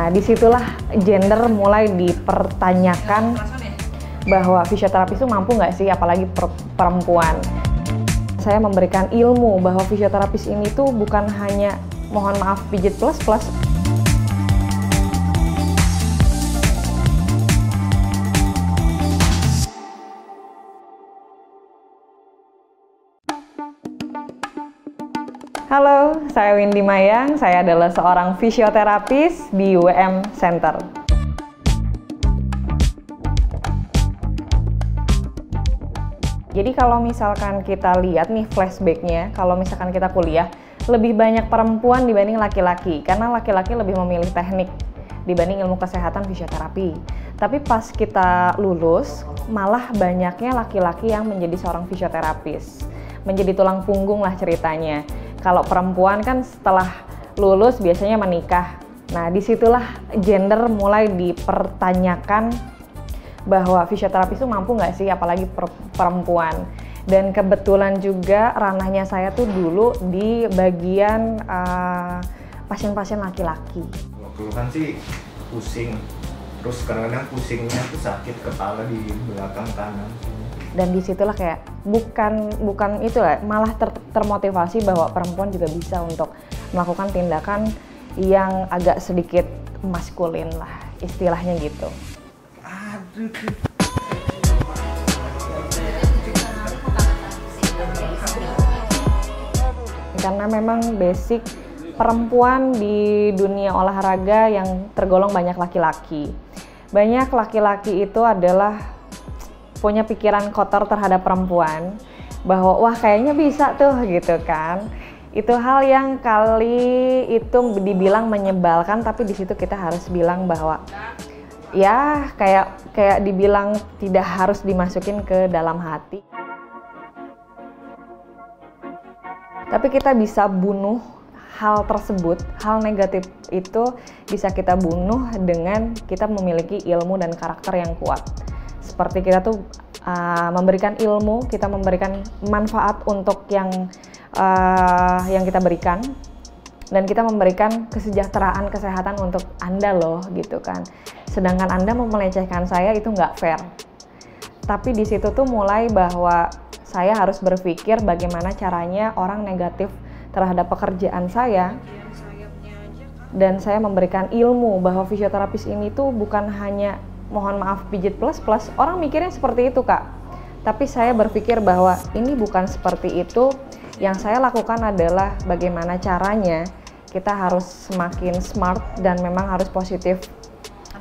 Nah, disitulah gender mulai dipertanyakan bahwa fisioterapis itu mampu nggak sih, apalagi perempuan. Saya memberikan ilmu bahwa fisioterapis ini tuh bukan hanya, mohon maaf, pijit plus-plus. Halo, saya Windy Mayang. Saya adalah seorang fisioterapis di WM Center. Jadi kalau misalkan kita lihat nih flashbacknya, kalau misalkan kita kuliah, lebih banyak perempuan dibanding laki-laki. Karena laki-laki lebih memilih teknik dibanding ilmu kesehatan fisioterapi. Tapi pas kita lulus, malah banyaknya laki-laki yang menjadi seorang fisioterapis. Menjadi tulang punggung lah ceritanya. Kalau perempuan kan setelah lulus biasanya menikah. Nah, disitulah gender mulai dipertanyakan bahwa fisioterapis itu mampu nggak sih, apalagi perempuan. Dan kebetulan juga ranahnya saya tuh dulu di bagian pasien-pasien laki-laki. Kalau keluhan sih pusing, terus kadang-kadang pusingnya tuh sakit kepala di belakang kanan. Dan disitulah kayak bukan itu lah, malah termotivasi bahwa perempuan juga bisa untuk melakukan tindakan yang agak sedikit maskulin lah, istilahnya gitu. Karena memang basic perempuan di dunia olahraga yang tergolong banyak laki-laki. Banyak laki-laki itu adalah punya pikiran kotor terhadap perempuan, bahwa wah kayaknya bisa tuh gitu kan. Itu hal yang kali itu dibilang menyebalkan, tapi di situ kita harus bilang bahwa ya kayak dibilang tidak harus dimasukin ke dalam hati. Tapi kita bisa bunuh hal tersebut, hal negatif itu bisa kita bunuh dengan kita memiliki ilmu dan karakter yang kuat. Seperti kita tuh memberikan ilmu, kita memberikan manfaat untuk yang kita berikan, dan kita memberikan kesejahteraan kesehatan untuk Anda loh gitu kan. Sedangkan Anda mau melecehkan saya itu nggak fair. Tapi di situ tuh mulai bahwa saya harus berpikir bagaimana caranya orang negatif terhadap pekerjaan saya, dan saya memberikan ilmu bahwa fisioterapis ini tuh bukan hanya, mohon maaf, pijit plus-plus. Orang mikirnya seperti itu, Kak. Tapi saya berpikir bahwa ini bukan seperti itu. Yang saya lakukan adalah bagaimana caranya kita harus semakin smart dan memang harus positif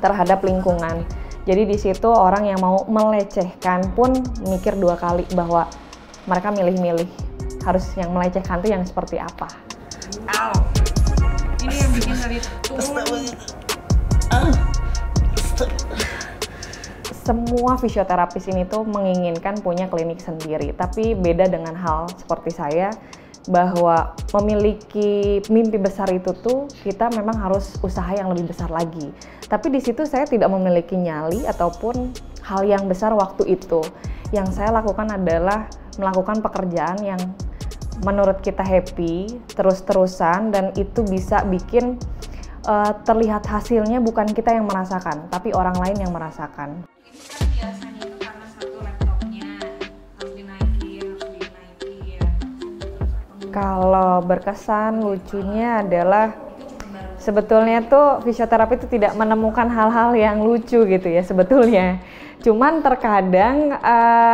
terhadap lingkungan. Jadi di situ orang yang mau melecehkan pun mikir dua kali bahwa mereka milih-milih harus yang melecehkan itu yang seperti apa. Ini yang bikin dari Semua fisioterapis ini tuh menginginkan punya klinik sendiri, tapi beda dengan hal seperti saya, bahwa memiliki mimpi besar itu tuh kita memang harus usaha yang lebih besar lagi. Tapi di situ saya tidak memiliki nyali ataupun hal yang besar waktu itu. Yang saya lakukan adalah melakukan pekerjaan yang menurut kita happy, terus-terusan, dan itu bisa bikin terlihat hasilnya bukan kita yang merasakan, tapi orang lain yang merasakan. biasanya itu karena satu laptopnya harus dinaikin. Kalau berkesan lucunya adalah sebetulnya tuh fisioterapi itu tidak menemukan hal-hal yang lucu gitu ya sebetulnya. Cuman terkadang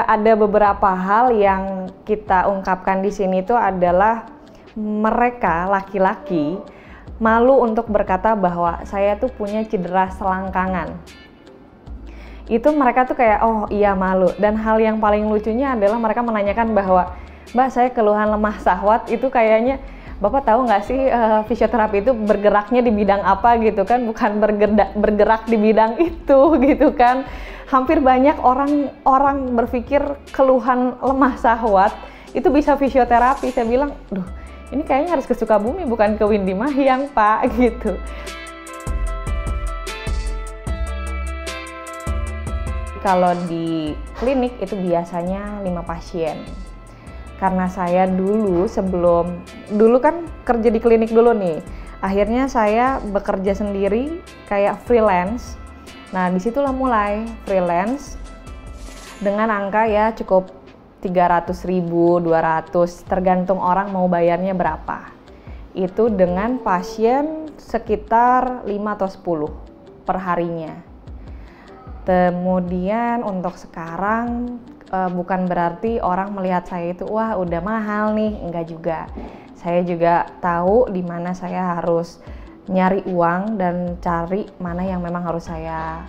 ada beberapa hal yang kita ungkapkan di sini tuh adalah mereka laki-laki malu untuk berkata bahwa saya tuh punya cedera selangkangan. Itu mereka tuh kayak oh iya malu. Dan hal yang paling lucunya adalah mereka menanyakan bahwa Mbak, saya keluhan lemah syahwat, itu kayaknya Bapak tahu nggak sih fisioterapi itu bergeraknya di bidang apa gitu kan, bukan bergerak di bidang itu gitu kan. Hampir banyak orang berpikir keluhan lemah syahwat itu bisa fisioterapi. Saya bilang, duh ini kayaknya harus ke Sukabumi bukan ke Windy Mayang Pak gitu. Kalau di klinik itu biasanya 5 pasien. Karena saya dulu kan kerja di klinik dulu nih. Akhirnya saya bekerja sendiri kayak freelance. Nah, disitulah mulai freelance dengan angka ya cukup 300.000, 200, tergantung orang mau bayarnya berapa. Itu dengan pasien sekitar 5 atau 10 per harinya. Kemudian untuk sekarang bukan berarti orang melihat saya itu wah udah mahal nih, enggak juga. Saya juga tahu di mana saya harus nyari uang dan cari mana yang memang harus saya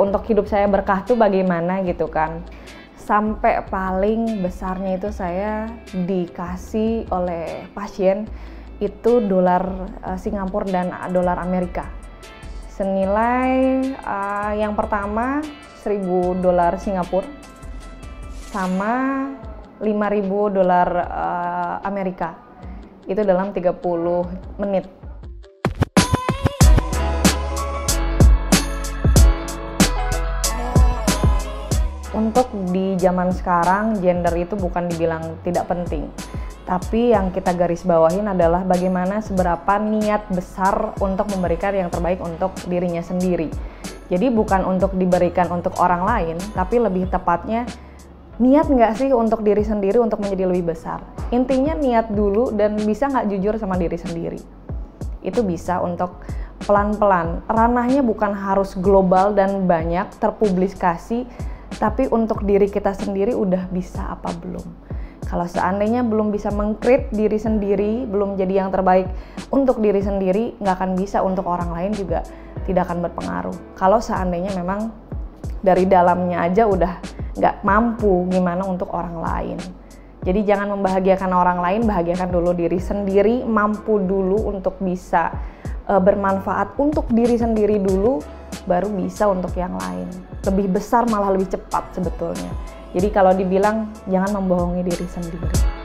untuk hidup saya berkah tuh bagaimana gitu kan. Sampai paling besarnya itu saya dikasih oleh pasien itu dolar Singapura dan dolar Amerika. Senilai yang pertama 1.000 dolar Singapura sama 5.000 dolar Amerika. Itu dalam 30 menit. Untuk di zaman sekarang, gender itu bukan dibilang tidak penting. Tapi yang kita garis bawahin adalah bagaimana seberapa niat besar untuk memberikan yang terbaik untuk dirinya sendiri. Jadi bukan untuk diberikan untuk orang lain, tapi lebih tepatnya niat nggak sih untuk diri sendiri untuk menjadi lebih besar. Intinya niat dulu dan bisa nggak jujur sama diri sendiri. Itu bisa untuk pelan-pelan. Ranahnya bukan harus global dan banyak terpublikasi, tapi untuk diri kita sendiri udah bisa apa belum. Kalau seandainya belum bisa meng-create diri sendiri, belum jadi yang terbaik untuk diri sendiri, nggak akan bisa untuk orang lain juga tidak akan berpengaruh. Kalau seandainya memang dari dalamnya aja udah nggak mampu, gimana untuk orang lain. Jadi jangan membahagiakan orang lain, bahagiakan dulu diri sendiri, mampu dulu untuk bisa bermanfaat untuk diri sendiri dulu, baru bisa untuk yang lain. Lebih besar malah lebih cepat sebetulnya. Jadi kalau dibilang jangan membohongi diri sendiri.